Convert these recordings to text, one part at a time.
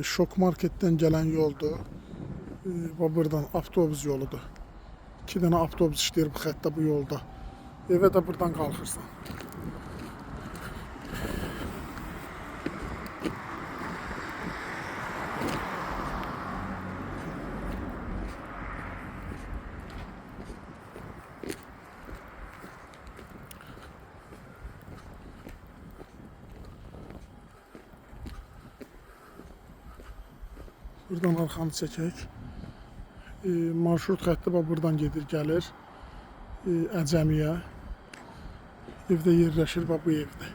Şok marketten gelen yoldur. Buradan avtobus yoludur. 2 dənə avtobus işləyir bu xəttdə bu yolda. Evə də buradan qalxırsan. Buradan arxanı çəkək. Marşrut xətti buradan gedir, gəlir Əcəmiyə. Evdə yerləşir bu evdə.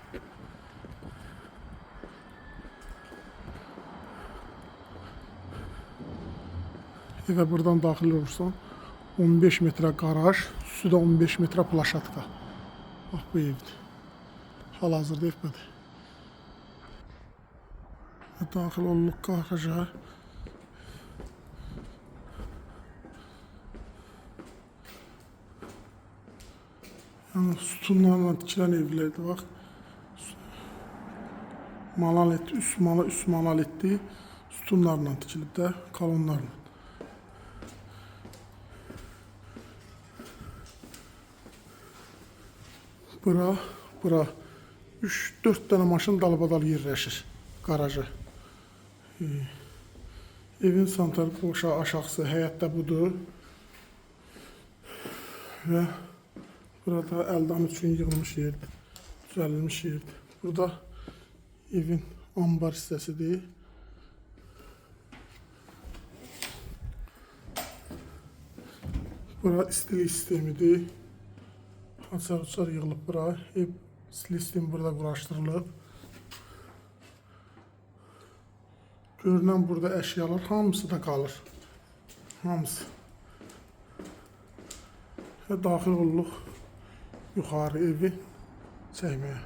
Evə buradan daxil olursan 15 metrə qaraj, üstüdə 15 metrə plaşatka. Bax bu evdir. Hal-hazırda evdədir. Daxil olduq qaraja. Yəni sütunlarla tikilən evlərdir. Bax. Monolit, üst monolitli sütunlarla tikilib də, kolonlarla. Bura 3-4 dənə maşın dalbadal yerləşir qaraja. Evin sanitar aşağısı həyətdə budur. Və burada əldan üçün yığılmış yerdir, düzəlilmiş yerdir. Burada evin ambar hissəsidir. Bura istilik sistemidir. Açar yığılıb bura. Ev istilik sistemi burada quraşdırılıb. Görünən burada əşyalar hamısı da qalır. Hamısı. Və daxil olduq yuxarı evi çəkməyə.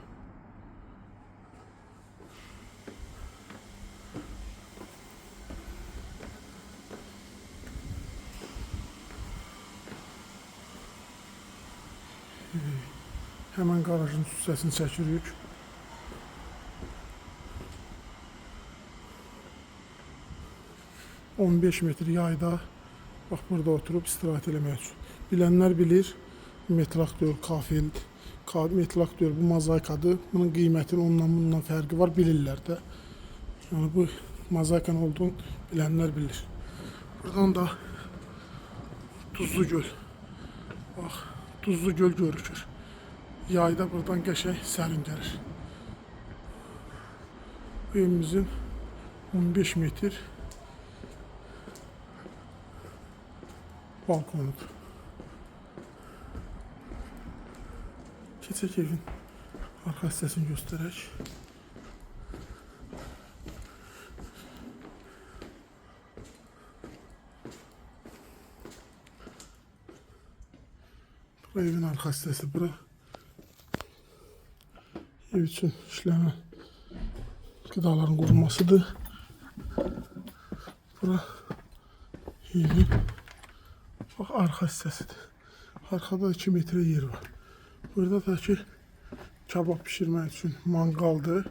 Həmən qarajın hissəsini çəkirik. ...15 metr yayda bax burada oturub istirahət eləmək üçün. Bilənlər bilir, metlaq deyil, kafel, metlaq deyil, bu mozaikadır. Bunun qiymətinin ondan bundan fərqi var, bilirlər də. Yəni bu mozaikanın olduğunu bilənlər bilir. Buradan da Tuzlu Göl. Bax, Tuzlu Göl görükür. Yayda buradan qəşəng sərin gəlir. Bu evimizin 15 metr balkonudur. Keçək evin arxa hissəsini göstərək. Bu evin arxa hissəsi bura. Ev üçün işlənən qidaların qorunmasıdır. Bura evin bax arxa hissəsidir. Arxada 2 metrə yer var. Burada da ki kabab pişirmək üçün manqaldır.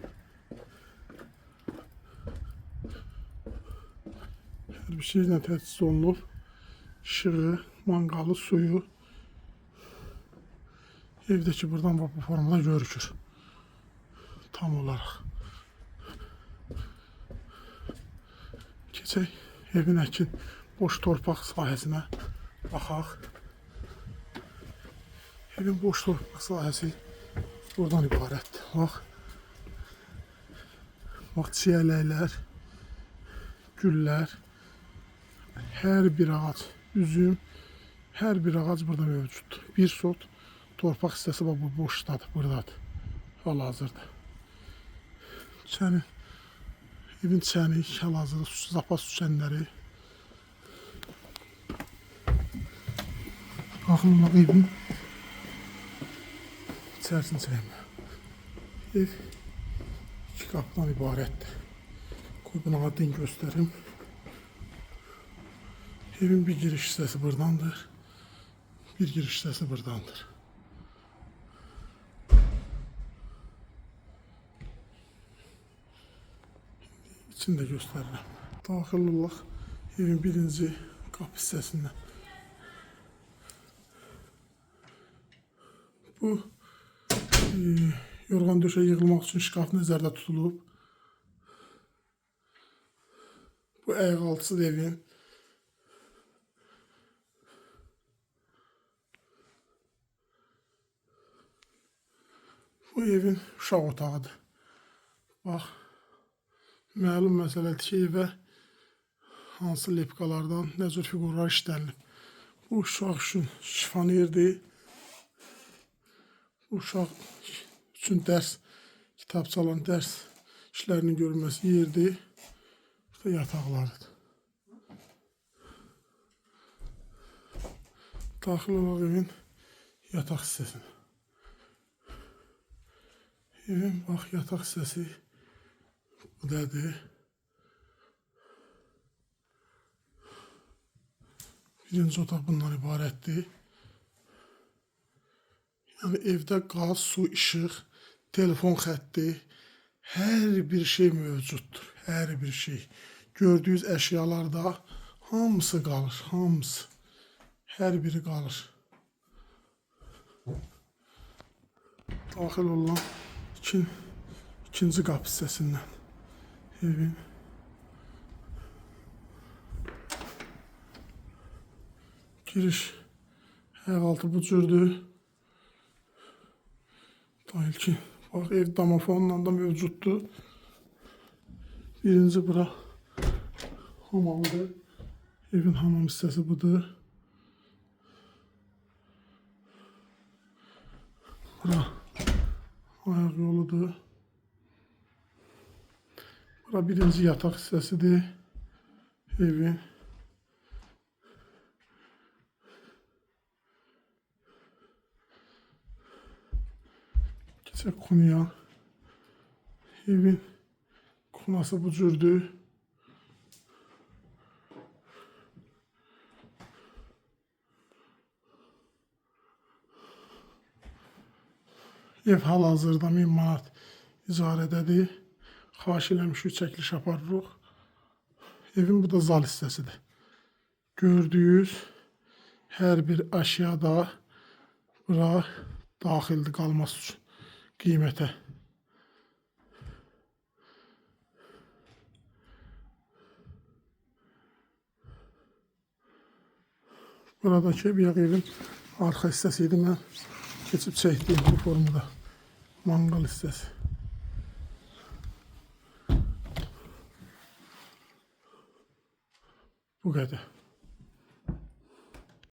Hər bir şeylə təchiz olunub. İşığı, manqalı, suyu. Evdəki buradan bu formada görükür. Tam olaraq. Keçək evin əkin boş torpaq sahəsinə baxaq. Evin boş torpaq sahəsi buradan ibarətdir. Bax, çiyələklər, güllər, hər bir ağac, üzüm, hər bir ağac burada mövcuddur. Bir sot torpaq hissəsi bu boşdadır, buradadır. Hal-hazırda. Evin çəni, hal-hazırda zapas süçənləri. Daxil olmaq evin içərisini çəkmə. Ev 2 qapıdan ibarətdir. Qoy buna adını göstərim. Evin bir giriş hissəsi buradandır. Bir giriş hissəsi buradandır. içərisini də göstərirəm. Daxil olaq evin birinci qapı hissəsindən. Bu yorğan döşə yığılmaq üçün şkaf nəzərdə tutulub. Bu əyğaltısı evin. Bu evin uşaq otağıdır. Bax, məlum məsələdir ki, evə hansı lepkalardan nə cür fiqurlar işlənilib. Bu uşaq üçün şifonierdir. Bu uşaq üçün dərs kitabçaların dərs işlərinin görülməsi yerdir. Bu yataqlarıdır. Daxil olaq evin yataq hissəsinə. Evin bax yataq hissəsi budadır. Birinci otaq bundan ibarətdir. Yəni evdə qaz, su, işıq, telefon xətti, hər bir şey mövcuddur. Hər bir şey. Gördüyünüz əşyalarda hamısı qalır, hamısı. Hər biri qalır. Daxil olan ikinci qapı hissəsindən evin. Giriş əhvaltı bu cürdür. Dahil ki, bax ev domofonla da mövcuddur. Birinci bura hamamdır. Evin hamam hissəsi budur. Bura ayaq yoludur. Bura birinci yataq hissəsidir evin. Keçək kunuya. Evin kunası bu cürdür. Ev hal-hazırda 1000 manat icarədədir. Xahiş eləmişik, çəkiliş aparırıq. Evin bu da zal hissəsidir. Gördüyünüz hər bir əşyada bura daxildir qalması üçün qiymətə. Buradakı bir evin arxa hissəsi idi. Mən keçib çəkdiyim bu formada. Manqal hissəsi. Bu qədər.